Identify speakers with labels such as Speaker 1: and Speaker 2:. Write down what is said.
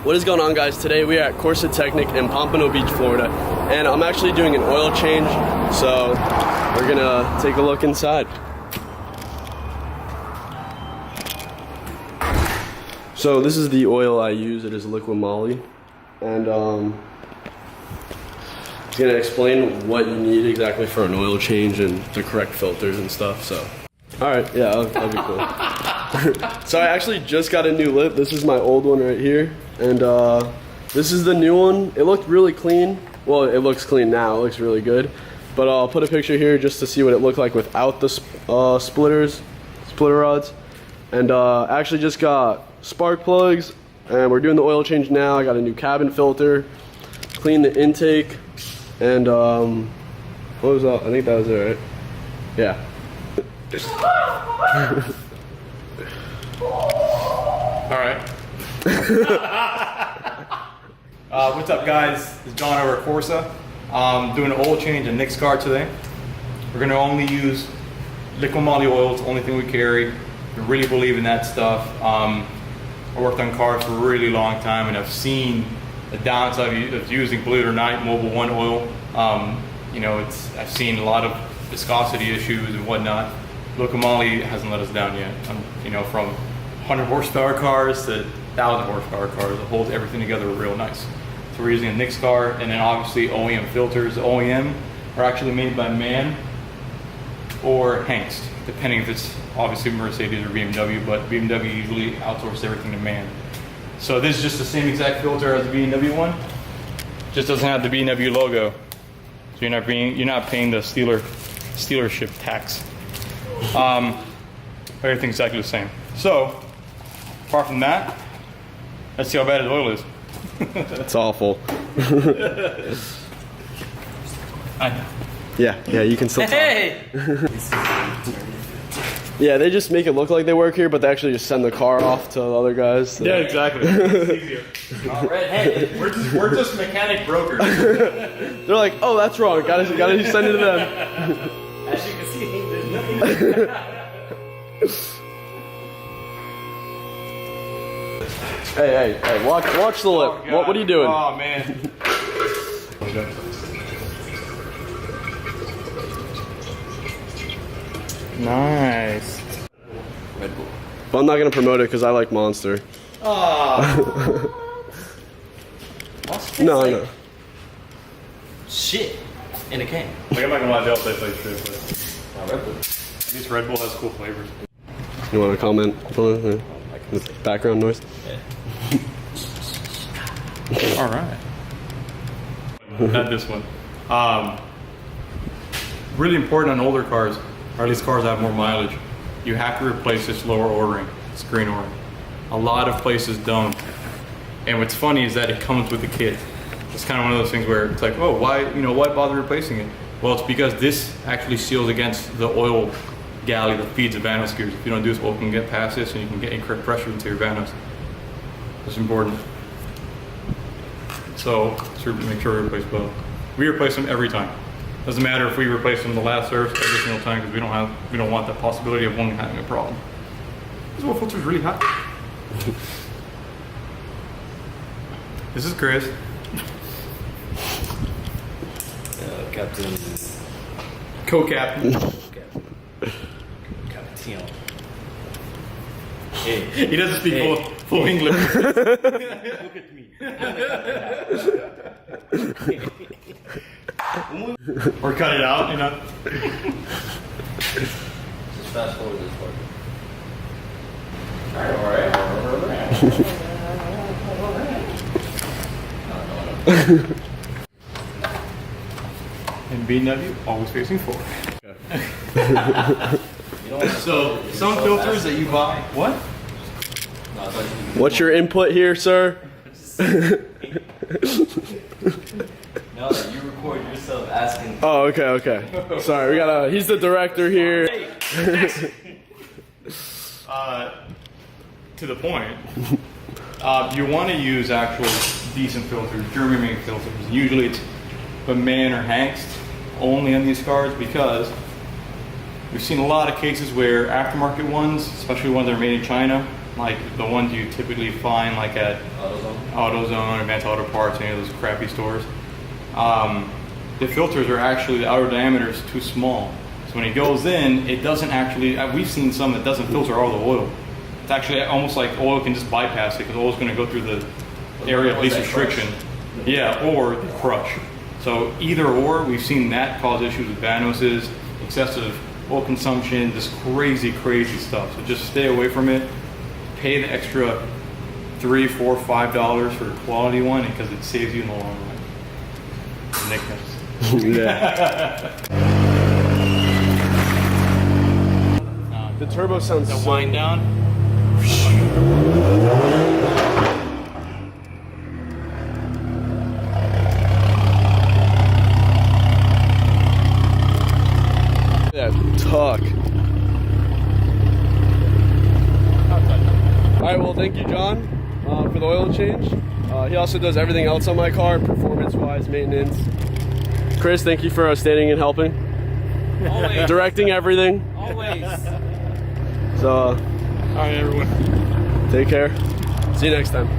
Speaker 1: What is going on, guys? Today we are at Corsa Technic in Pompano Beach, Florida, and I'm actually doing an oil change, so we're gonna take a look inside. So this is the oil I use. It is liquid moly, and it's gonna explain what you need exactly for an oil change and the correct filters and stuff. So, all right, yeah, that'll be cool. So I actually just got a new lip. This is my old one right here, and this is the new one. It looked really clean. Well, it looks clean now. It looks really good. But I'll put a picture here just to see what it looked like without the splitter rods. And I actually just got spark plugs, and we're doing the oil change now. I got a new cabin filter, cleaned the intake, and what was that? I think that was it, right? Yeah.
Speaker 2: All right. What's up, guys? It's John over at Corsa. Doing an oil change in Nick's car today. We're gonna only use liquid moly oil. It's the only thing we carry. We really believe in that stuff. I worked on cars for a really long time, and I've seen the downside of using, believe it or not, Mobil 1 oil. You know, I've seen a lot of viscosity issues and whatnot. Liquid moly hasn't let us down yet. You know, from 100 horsepower cars to 1,000 horsepower cars, it holds everything together real nice. So we're using a Nick's car, and then obviously OEM filters. The OEM are actually made by MAN or Hengst, depending if it's obviously Mercedes or BMW, but BMW usually outsources everything to MAN. So this is just the same exact filter as the BMW one, just doesn't have the BMW logo. So you're not paying the stealership tax. Everything's exactly the same. So apart from that, let's see how bad his oil is.
Speaker 1: It's awful.
Speaker 2: I know.
Speaker 1: Yeah, you can still talk.
Speaker 3: Hey!
Speaker 1: Yeah, they just make it look like they work here, but they actually just send the car off to the other guys. So.
Speaker 2: Yeah, exactly. It's easier.
Speaker 3: All right, hey.
Speaker 2: We're just mechanic brokers.
Speaker 1: They're like, oh, that's wrong. Gotta send it to them.
Speaker 3: As you can see, there's nothing.
Speaker 1: Hey, watch the lip.
Speaker 2: Oh,
Speaker 1: what are you doing?
Speaker 2: Oh, man. Nice.
Speaker 3: Red Bull.
Speaker 1: But I'm not gonna promote it because I like Monster.
Speaker 3: Oh.
Speaker 1: No.
Speaker 3: Shit. In a can.
Speaker 2: Like, I'm not gonna lie, they'll taste like shit, but
Speaker 3: Red Bull.
Speaker 2: at least Red Bull has cool flavors.
Speaker 1: You want to comment on the background noise?
Speaker 2: All right. Not this one. Really important on older cars, or at least cars that have more mileage, you have to replace this lower O-ring, this green O-ring. A lot of places don't. And what's funny is that it comes with the kit. It's kind of one of those things where it's like, oh, why bother replacing it? Well, it's because this actually seals against the oil galley that feeds the vanos gears. If you don't do this, oil can get past this, and you can get incorrect pressure into your vanos. It's important. So make sure we replace both. We replace them every time. Doesn't matter if we replace them the last service every single time, because we don't want that possibility of one having a problem. This oil filter is really hot. This is Chris.
Speaker 3: Captain.
Speaker 2: Co-captain.
Speaker 3: Captain. Hey.
Speaker 2: He doesn't speak full English.
Speaker 3: Look at me.
Speaker 2: Or cut it out, you know.
Speaker 3: Just fast forward this part. Alright.
Speaker 2: And BMW always facing forward.
Speaker 3: You know,
Speaker 2: So some filters that you buy. What?
Speaker 3: No, I thought
Speaker 1: What's your input here, sir?
Speaker 3: No, you record yourself asking.
Speaker 1: Oh, okay. Sorry, he's the director here.
Speaker 2: To the point. You want to use actual decent filters, German-made filters. Usually it's a MAN or Hengst only on these cars, because we've seen a lot of cases where aftermarket ones, especially ones that are made in China, like the ones you typically find like at AutoZone, Advanced Auto Parts, any of those crappy stores. The filters are actually, the outer diameter is too small. So when it goes in, it doesn't actually, we've seen some that doesn't filter all the oil. It's actually almost like oil can just bypass it because oil is going to go through the area of least restriction. Yeah, or the crush. So either or, we've seen that cause issues with Vanoses, excessive oil consumption, just crazy, crazy stuff. So just stay away from it. Pay the extra $3, $4, $5 for a quality one because it saves you in the long run. Nick knows.
Speaker 1: Yeah. The turbo sounds
Speaker 2: The wind down.
Speaker 1: that tuck. All right, well, thank you, John, for the oil change. He also does everything else on my car, performance-wise, maintenance. Chris, thank you for standing and helping.
Speaker 4: Always.
Speaker 1: Directing everything.
Speaker 4: Always.
Speaker 1: So,
Speaker 2: All right, everyone.
Speaker 1: take care. See you next time.